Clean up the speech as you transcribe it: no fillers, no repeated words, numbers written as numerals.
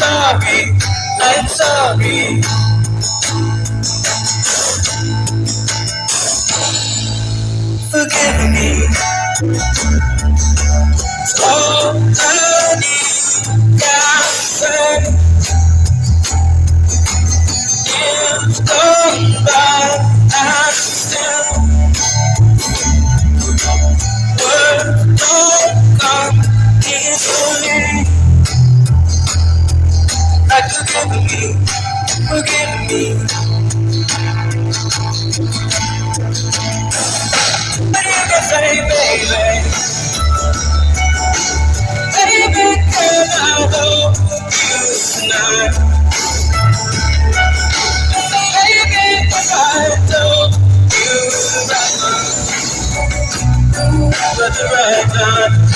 sorry, I'm sorry. Forgive me. All I need, God, in the right, I still word don't come easily. Like forgive me. What you can say, baby? Baby, girl, I love you tonight. Baby, if I told you right, but the right time.